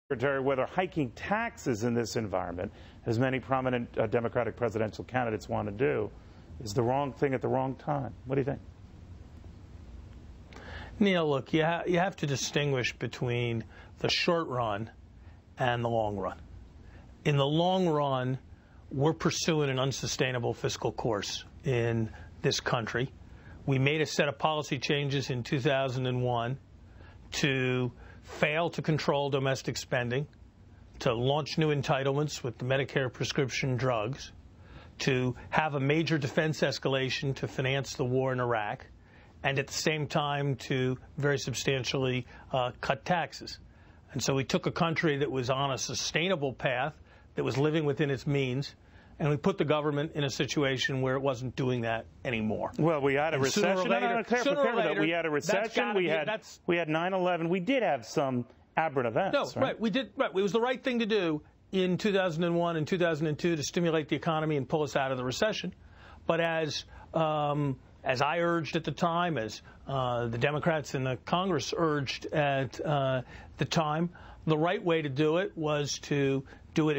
Secretary, whether hiking taxes in this environment, as many prominent Democratic presidential candidates want to do, is the wrong thing at the wrong time. What do you think? Neil, look, you have to distinguish between the short run and the long run. In the long run, we're pursuing an unsustainable fiscal course in this country. We made a set of policy changes in 2001 to fail to control domestic spending, to launch new entitlements with the Medicare prescription drugs, to have a major defense escalation to finance the war in Iraq, and at the same time to very substantially cut taxes. And so we took a country that was on a sustainable path, that was living within its means, and we put the government in a situation where it wasn't doing that anymore. Well, we had a recession. We had a recession. We had 9/11. We did have some aberrant events. No, right. We did. Right. It was the right thing to do in 2001 and 2002 to stimulate the economy and pull us out of the recession. But as I urged at the time, as the Democrats in the Congress urged at the time, the right way to do it was to do it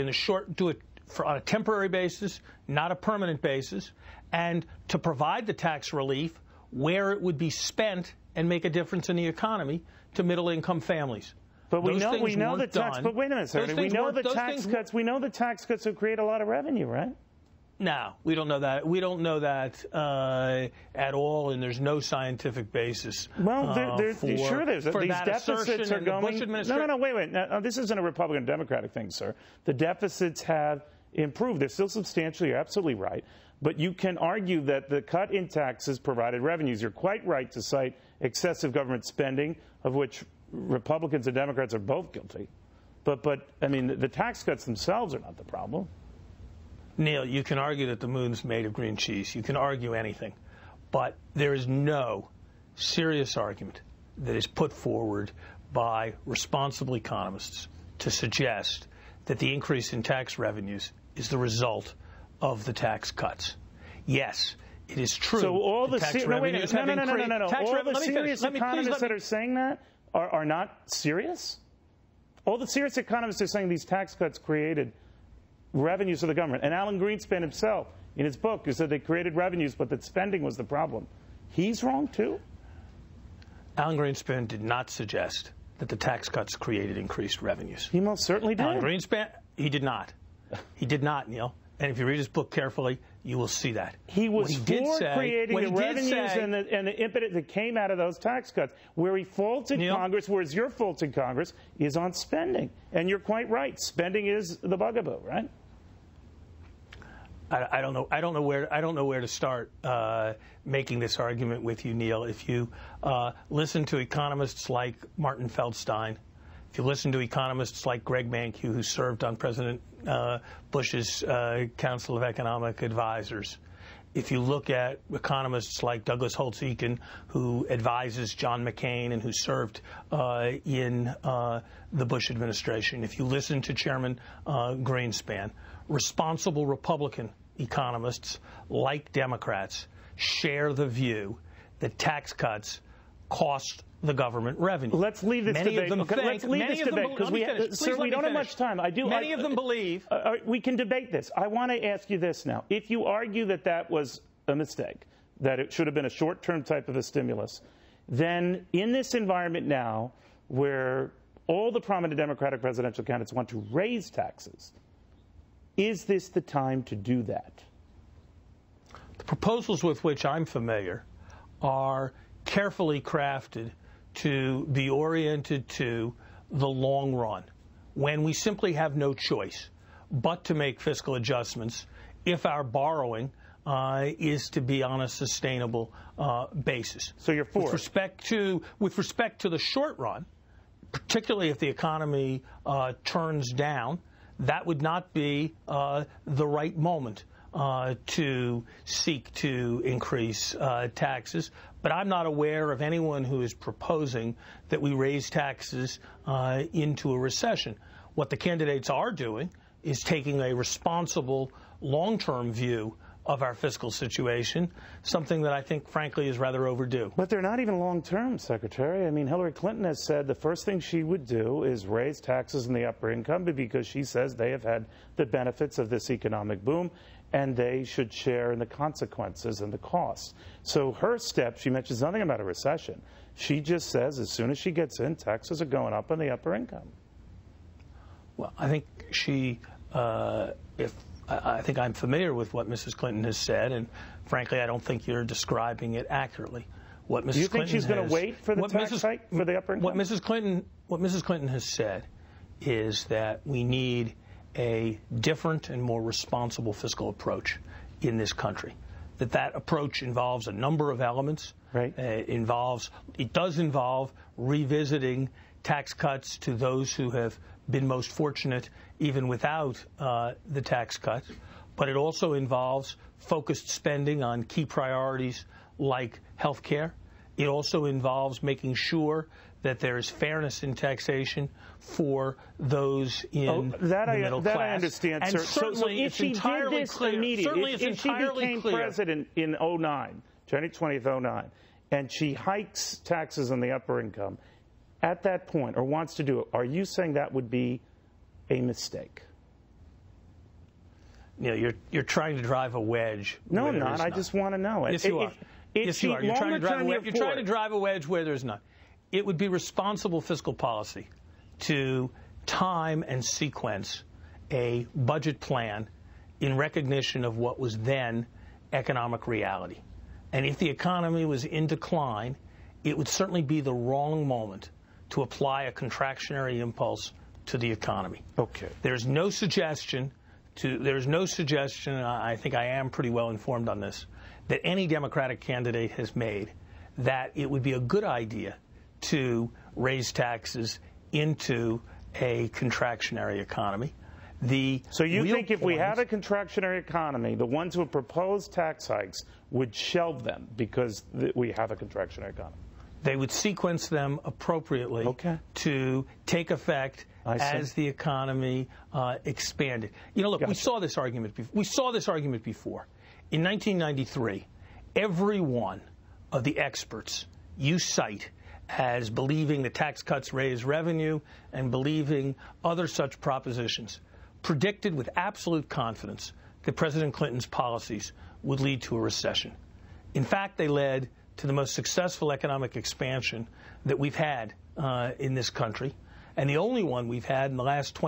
on a temporary basis, not a permanent basis, and to provide the tax relief where it would be spent and make a difference in the economy to middle-income families. But we know the tax. But wait a minute, Senator. We know the tax cuts. We know the tax cuts will create a lot of revenue, right? No, we don't know that. We don't know that at all, and there's no scientific basis. Well, sure there's. These deficits are going. No, wait. Now, this isn't a Republican-Democratic thing, sir. The deficits have improved. They're still substantial. You're absolutely right. But you can argue that the cut in taxes provided revenues. You're quite right to cite excessive government spending, of which Republicans and Democrats are both guilty. But I mean, the tax cuts themselves are not the problem. Neil, you can argue that the moon's made of green cheese. You can argue anything. But there is no serious argument that is put forward by responsible economists to suggest that the increase in tax revenues is the result of the tax cuts. Yes, it is true. So all the tax revenues have increased. No. All the serious economists that are saying that are not serious? All the serious economists are saying these tax cuts created revenues for the government. And Alan Greenspan himself, in his book, he said they created revenues, but that spending was the problem. He's wrong, too? Alan Greenspan did not suggest that the tax cuts created increased revenues. He most certainly did. Alan Greenspan, he did not. He did not, Neil. And if you read his book carefully, you will see that. He was for creating the revenues and the impetus that came out of those tax cuts. Where he faulted Congress, whereas your fault in Congress, is on spending. And you're quite right. Spending is the bugaboo, right? I don't know where to start making this argument with you, Neil. If you listen to economists like Martin Feldstein, if you listen to economists like Greg Mankiw, who served on President Bush's Council of Economic Advisors, if you look at economists like Douglas Holtz-Eakin, who advises John McCain and who served in the Bush administration, if you listen to Chairman Greenspan, responsible Republican economists, like Democrats, share the view that tax cuts cost the government revenue. Let's leave this debate. Let's leave this debate because we don't have much time. Many of them believe. We can debate this. I want to ask you this now. If you argue that that was a mistake, that it should have been a short-term type of a stimulus, then in this environment now where all the prominent Democratic presidential candidates want to raise taxes, is this the time to do that? The proposals with which I'm familiar are carefully crafted to be oriented to the long run, when we simply have no choice but to make fiscal adjustments if our borrowing is to be on a sustainable basis. So you're for with respect to the short run, particularly if the economy turns down, that would not be the right moment to seek to increase taxes. But I'm not aware of anyone who is proposing that we raise taxes into a recession. What the candidates are doing is taking a responsible long-term view of our fiscal situation, something that I think, frankly, is rather overdue. But they're not even long-term, Secretary. I mean, Hillary Clinton has said the first thing she would do is raise taxes in the upper income because she says they have had the benefits of this economic boom, and they should share in the consequences and the costs. So her step, she mentions nothing about a recession. She just says as soon as she gets in, taxes are going up on the upper income. Well, I think she, I think I'm familiar with what Mrs. Clinton has said, and frankly, I don't think you're describing it accurately. What Mrs. Do you Clinton think she's going to wait for the tax hike for the upper income? What Mrs. Clinton has said is that we need a different and more responsible fiscal approach in this country. That approach involves a number of elements. Right. It does involve revisiting tax cuts to those who have been most fortunate even without the tax cuts. But it also involves focused spending on key priorities like health care. It also involves making sure that there is fairness in taxation for those in the middle class. That I understand, and sir. Certainly, if she did this immediately, if she became president in 2009, January 20th, 2009, and she hikes taxes on the upper income, at that point, or wants to do it, are you saying that would be a mistake? You know, you're trying to drive a wedge. No, I'm not. I just want to know. Yes, you are. Yes, you are. You're trying to drive a wedge where there's none. It would be responsible fiscal policy to time and sequence a budget plan in recognition of what was then economic reality. And if the economy was in decline, it would certainly be the wrong moment to apply a contractionary impulse to the economy. Okay. There's no suggestion, I think I am pretty well informed on this, that any Democratic candidate has made that it would be a good idea to raise taxes into a contractionary economy. So you think if we have a contractionary economy, the ones who have proposed tax hikes would shelve them because we have a contractionary economy? They would sequence them appropriately to take effect as the economy expanded. You know, look, we saw this argument before. In 1993, every one of the experts you cite as believing the tax cuts raise revenue and believing other such propositions predicted with absolute confidence that President Clinton's policies would lead to a recession. In fact, they led to the most successful economic expansion that we've had in this country, and the only one we've had in the last 20